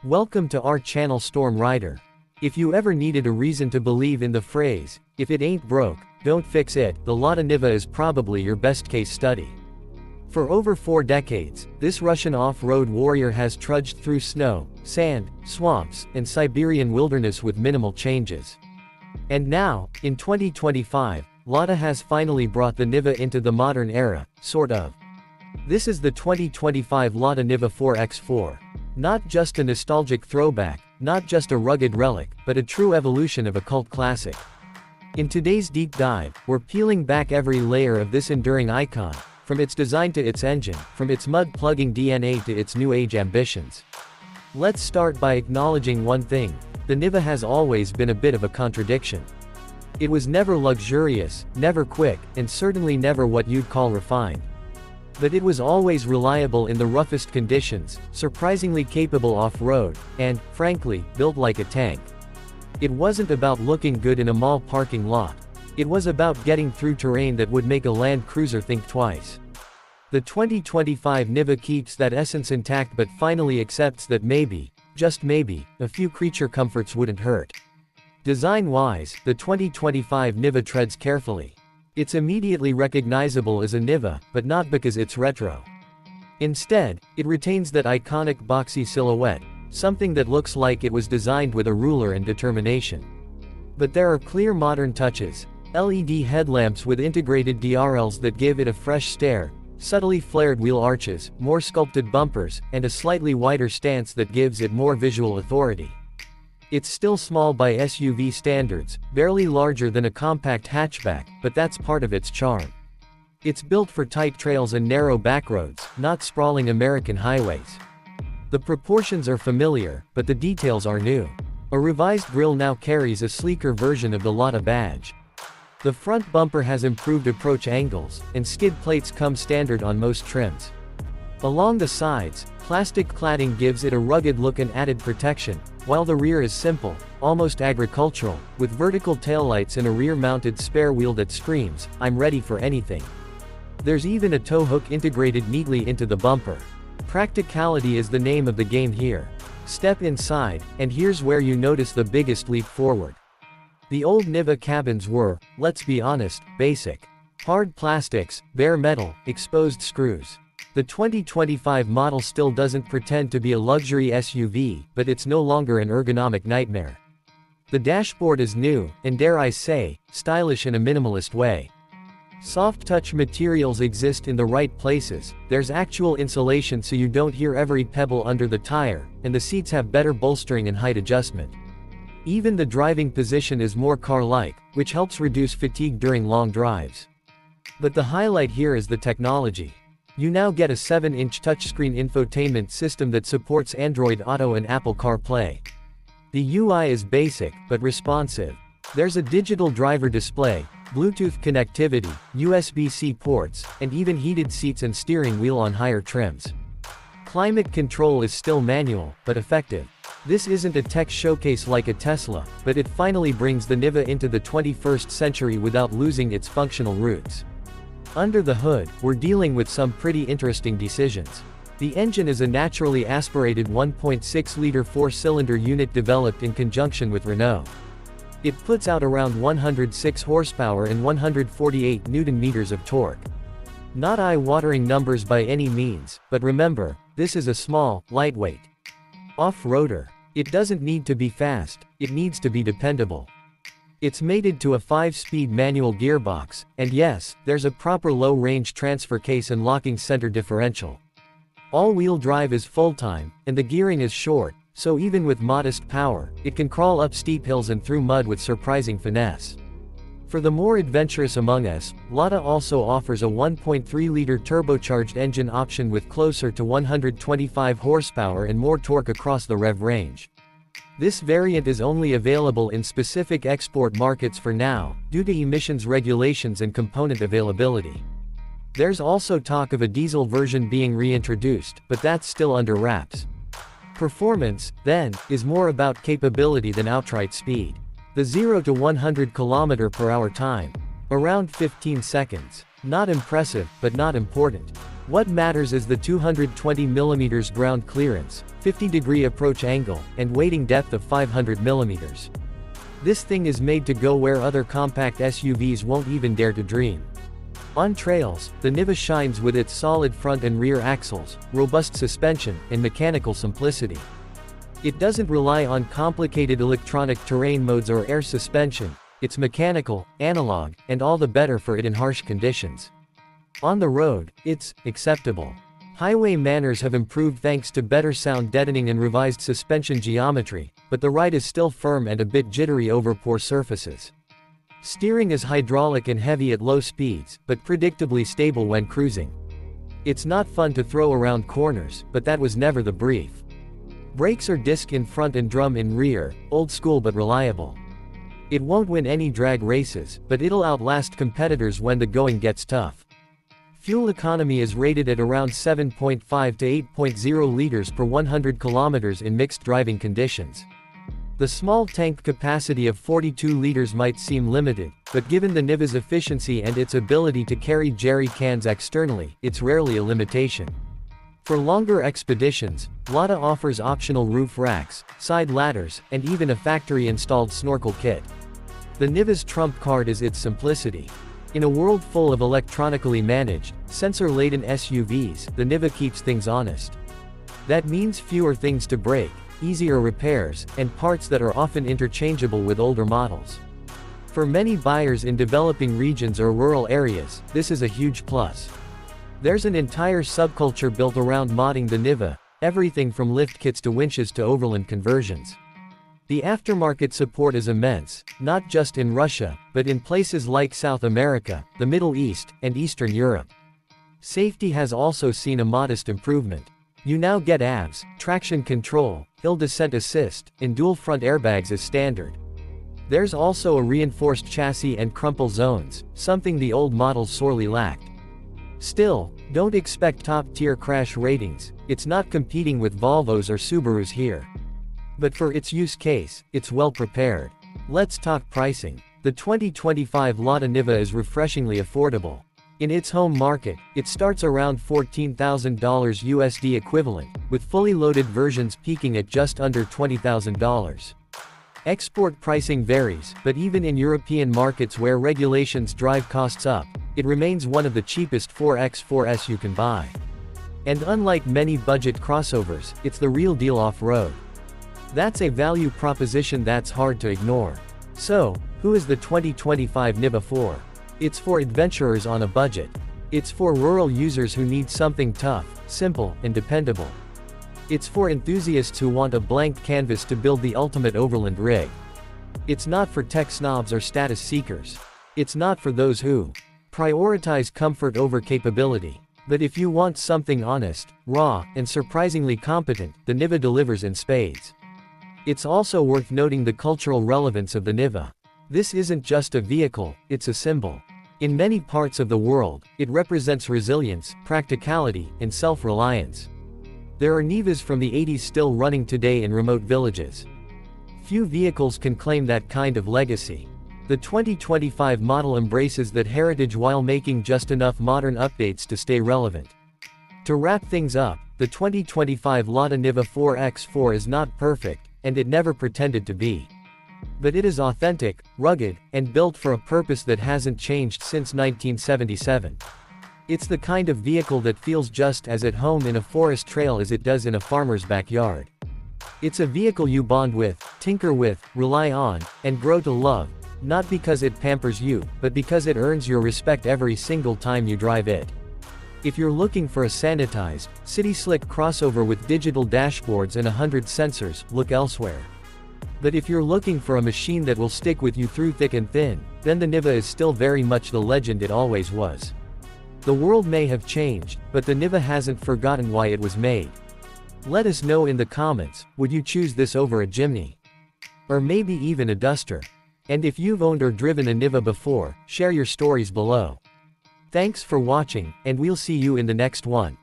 Welcome to our channel Storm Rider. If you ever needed a reason to believe in the phrase, "If it ain't broke, don't fix it," the Lada Niva is probably your best case study. For over 4 decades, this Russian off-road warrior has trudged through snow, sand, swamps, and Siberian wilderness with minimal changes. And now, in 2025, Lada has finally brought the Niva into the modern era, sort of. This is the 2025 Lada Niva 4x4. Not just a nostalgic throwback, not just a rugged relic, but a true evolution of a cult classic. In today's deep dive, we're peeling back every layer of this enduring icon, from its design to its engine, from its mud-plugging DNA to its new age ambitions. Let's start by acknowledging one thing: the Niva has always been a bit of a contradiction. It was never luxurious, never quick, and certainly never what you'd call refined. But it was always reliable in the roughest conditions, surprisingly capable off-road, and, frankly, built like a tank. It wasn't about looking good in a mall parking lot. It was about getting through terrain that would make a Land Cruiser think twice. The 2025 Niva keeps that essence intact but finally accepts that maybe, just maybe, a few creature comforts wouldn't hurt. Design-wise, the 2025 Niva treads carefully. It's immediately recognizable as a Niva, but not because it's retro. Instead, it retains that iconic boxy silhouette, something that looks like it was designed with a ruler and determination. But there are clear modern touches: LED headlamps with integrated DRLs that give it a fresh stare, subtly flared wheel arches, more sculpted bumpers, and a slightly wider stance that gives it more visual authority. It's still small by SUV standards, barely larger than a compact hatchback, but that's part of its charm. It's built for tight trails and narrow backroads, not sprawling American highways. The proportions are familiar, but the details are new. A revised grille now carries a sleeker version of the Lada badge. The front bumper has improved approach angles, and skid plates come standard on most trims. Along the sides, plastic cladding gives it a rugged look and added protection, while the rear is simple, almost agricultural, with vertical taillights and a rear-mounted spare wheel that screams, "I'm ready for anything." There's even a tow hook integrated neatly into the bumper. Practicality is the name of the game here. Step inside, and here's where you notice the biggest leap forward. The old Niva cabins were, let's be honest, basic. Hard plastics, bare metal, exposed screws. The 2025 model still doesn't pretend to be a luxury SUV, but it's no longer an ergonomic nightmare. The dashboard is new, and dare I say, stylish in a minimalist way. Soft touch materials exist in the right places, there's actual insulation so you don't hear every pebble under the tire, and the seats have better bolstering and height adjustment. Even the driving position is more car-like, which helps reduce fatigue during long drives. But the highlight here is the technology. You now get a 7-inch touchscreen infotainment system that supports Android Auto and Apple CarPlay. The UI is basic, but responsive. There's a digital driver display, Bluetooth connectivity, USB-C ports, and even heated seats and steering wheel on higher trims. Climate control is still manual, but effective. This isn't a tech showcase like a Tesla, but it finally brings the Niva into the 21st century without losing its functional roots. Under the hood, we're dealing with some pretty interesting decisions. The engine is a naturally aspirated 1.6-liter 4-cylinder unit developed in conjunction with Renault. It puts out around 106 horsepower and 148 Nm of torque. Not eye-watering numbers by any means, but remember, this is a small, lightweight off-roader. It doesn't need to be fast, it needs to be dependable. It's mated to a 5-speed manual gearbox, and yes, there's a proper low-range transfer case and locking center differential. All-wheel drive is full-time, and the gearing is short, so even with modest power, it can crawl up steep hills and through mud with surprising finesse. For the more adventurous among us, Lada also offers a 1.3-liter turbocharged engine option with closer to 125 horsepower and more torque across the rev range. This variant is only available in specific export markets for now, due to emissions regulations and component availability. There's also talk of a diesel version being reintroduced, but that's still under wraps. Performance, then, is more about capability than outright speed. The 0 to 100 km/h time, around 15 seconds. Not impressive, but not important. What matters is the 220mm ground clearance, 50-degree approach angle, and weighting depth of 500mm. This thing is made to go where other compact SUVs won't even dare to dream. On trails, the Niva shines with its solid front and rear axles, robust suspension, and mechanical simplicity. It doesn't rely on complicated electronic terrain modes or air suspension. It's mechanical, analog, and all the better for it in harsh conditions. On the road, it's acceptable. Highway manners have improved thanks to better sound deadening and revised suspension geometry, but the ride is still firm and a bit jittery over poor surfaces. Steering is hydraulic and heavy at low speeds, but predictably stable when cruising. It's not fun to throw around corners, but that was never the brief. Brakes are disc in front and drum in rear, old school but reliable. It won't win any drag races, but it'll outlast competitors when the going gets tough. Fuel economy is rated at around 7.5 to 8.0 liters per 100 kilometers in mixed driving conditions. The small tank capacity of 42 liters might seem limited, but given the Niva's efficiency and its ability to carry jerry cans externally, it's rarely a limitation. For longer expeditions, Lada offers optional roof racks, side ladders, and even a factory-installed snorkel kit. The Niva's trump card is its simplicity. In a world full of electronically managed, sensor-laden SUVs, the Niva keeps things honest. That means fewer things to break, easier repairs, and parts that are often interchangeable with older models. For many buyers in developing regions or rural areas, this is a huge plus. There's an entire subculture built around modding the Niva, everything from lift kits to winches to overland conversions. The aftermarket support is immense, not just in Russia, but in places like South America, the Middle East, and Eastern Europe. Safety has also seen a modest improvement. You now get ABS, traction control, hill descent assist, and dual front airbags as standard. There's also a reinforced chassis and crumple zones, something the old models sorely lacked. Still, don't expect top-tier crash ratings, it's not competing with Volvos or Subarus here. But for its use case, it's well prepared. Let's talk pricing. The 2025 Lada Niva is refreshingly affordable. In its home market, it starts around $14,000 USD equivalent, with fully loaded versions peaking at just under $20,000. Export pricing varies, but even in European markets where regulations drive costs up, it remains one of the cheapest 4x4s you can buy. And unlike many budget crossovers, it's the real deal off-road. That's a value proposition that's hard to ignore. So, who is the 2025 Niva 4? It's for adventurers on a budget. It's for rural users who need something tough, simple, and dependable. It's for enthusiasts who want a blank canvas to build the ultimate overland rig. It's not for tech snobs or status seekers. It's not for those who prioritize comfort over capability. But if you want something honest, raw, and surprisingly competent, the Niva delivers in spades. It's also worth noting the cultural relevance of the Niva. This isn't just a vehicle, it's a symbol. In many parts of the world, it represents resilience, practicality, and self-reliance. There are Nivas from the 80s still running today in remote villages. Few vehicles can claim that kind of legacy. The 2025 model embraces that heritage while making just enough modern updates to stay relevant. To wrap things up, the 2025 Lada Niva 4x4 is not perfect, and it never pretended to be. But it is authentic, rugged, and built for a purpose that hasn't changed since 1977. It's the kind of vehicle that feels just as at home in a forest trail as it does in a farmer's backyard. It's a vehicle you bond with, tinker with, rely on, and grow to love, not because it pampers you, but because it earns your respect every single time you drive it. If you're looking for a sanitized, city-slick crossover with digital dashboards and 100 sensors, look elsewhere. But if you're looking for a machine that will stick with you through thick and thin, then the Niva is still very much the legend it always was. The world may have changed, but the Niva hasn't forgotten why it was made. Let us know in the comments, would you choose this over a Jimny? Or maybe even a Duster? And if you've owned or driven a Niva before, share your stories below. Thanks for watching, and we'll see you in the next one.